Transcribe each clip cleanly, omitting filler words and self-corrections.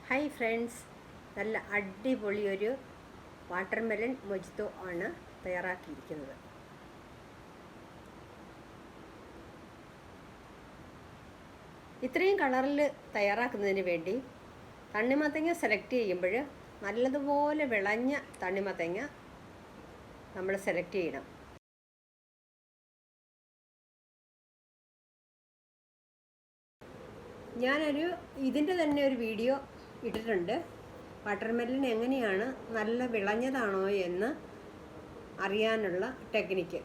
Hi friends, നല്ല അടിപൊളി ഒരു വാട്ടർമെലൺ മൊജിത്തോ ആണ് തയ്യാറാക്കിയിരിക്കുന്നത്. ഇത്രയും കളറിൽ തയ്യാറാക്കുന്നതിന് വേണ്ടി തണ്ണിമത്തങ്ങ സെലക്ട് ചെയ്യുമ്പോൾ നല്ലതുപോലെ വിളഞ്ഞ തണ്ണിമത്തങ്ങ നമ്മൾ സെലക്ട് ചെയ്യണം. ഇതിൻ്റെ തന്നെ ഒരു വീഡിയോ ഇട്ടിട്ടുണ്ട്. വാട്ടർമെലൺ എങ്ങനെയാണ് നല്ല വിളഞ്ഞതാണോ എന്ന് അറിയാനുള്ള ടെക്നിക്ക്.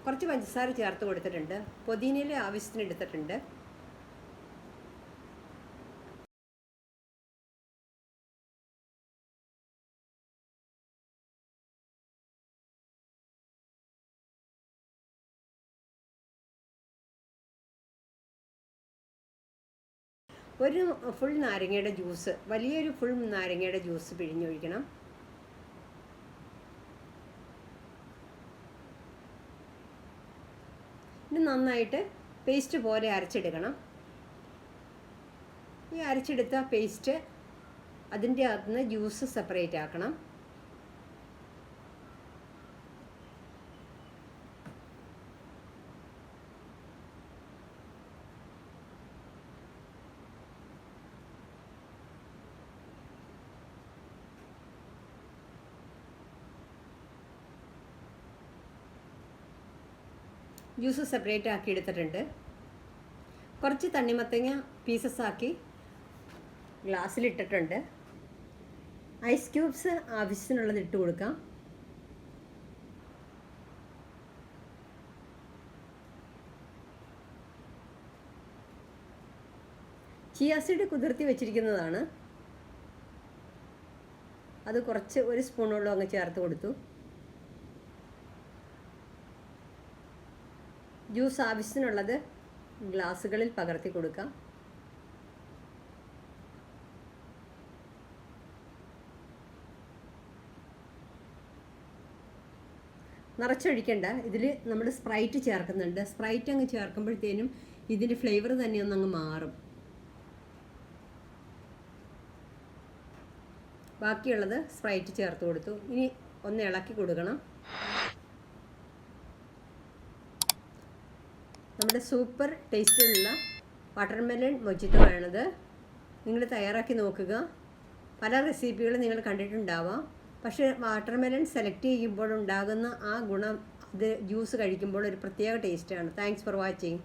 കുറച്ച് പഞ്ചസാര ചേർത്ത് കൊടുത്തിട്ടുണ്ട്. പുതിനയില ആവശ്യത്തിന് എടുത്തിട്ടുണ്ട്. ഒരു ഫുൾ നാരങ്ങയുടെ ജ്യൂസ്, വലിയൊരു ഫുൾ നാരങ്ങയുടെ ജ്യൂസ് പിഴിഞ്ഞൊഴിക്കണം. ഇത് നന്നായിട്ട് പേസ്റ്റ് പോലെ അരച്ചെടുക്കണം. ഈ അരച്ചെടുത്ത പേസ്റ്റ് അതിൻ്റെ അകത്തുനിന്ന് ജ്യൂസ് സെപ്പറേറ്റ് ആക്കണം. ജ്യൂസ് സെപ്പറേറ്റ് ആക്കി എടുത്തിട്ടുണ്ട്. കുറച്ച് തണ്ണിമത്തങ്ങ പീസസ് ആക്കി ഗ്ലാസ്സിലിട്ടിട്ടുണ്ട്. ഐസ് ക്യൂബ്സ് ആവശ്യത്തിനുള്ളത് ഇട്ട് കൊടുക്കാം. ചിയ സീഡ് കുതിർത്തി വെച്ചിരിക്കുന്നതാണ്. അത് കുറച്ച് ഒരു സ്പൂണോളം അങ്ങ് ചേർത്ത് കൊടുത്തു. ജ്യൂസ് ആവശ്യത്തിനുള്ളത് ഗ്ലാസ്സുകളിൽ പകർത്തി കൊടുക്കാം. നിറച്ചൊഴിക്കേണ്ട. ഇതിൽ നമ്മൾ സ്പ്രൈറ്റ് ചേർക്കുന്നുണ്ട്. സ്പ്രൈറ്റ് അങ്ങ് ചേർക്കുമ്പോഴത്തേനും ഇതിൻ്റെ ഫ്ലേവർ തന്നെ ഒന്നങ്ങ് മാറും. ബാക്കിയുള്ളത് സ്പ്രൈറ്റ് ചേർത്ത് കൊടുത്തു. ഇനി ഒന്ന് ഇളക്കി കൊടുക്കണം. നമ്മുടെ സൂപ്പർ ടേസ്റ്റിലുള്ള വാട്ടർമെലൺ മൊജിത്തോ ആണത്. നിങ്ങൾ തയ്യാറാക്കി നോക്കുക. പല റെസിപ്പികളും നിങ്ങൾ കണ്ടിട്ടുണ്ടാവാം. പക്ഷേ വാട്ടർമെലൺ സെലക്ട് ചെയ്യുമ്പോൾ ഉണ്ടാകുന്ന ആ ഗുണം, അത് ജ്യൂസ് കഴിക്കുമ്പോൾ ഒരു പ്രത്യേക ടേസ്റ്റാണ്. Thanks for watching.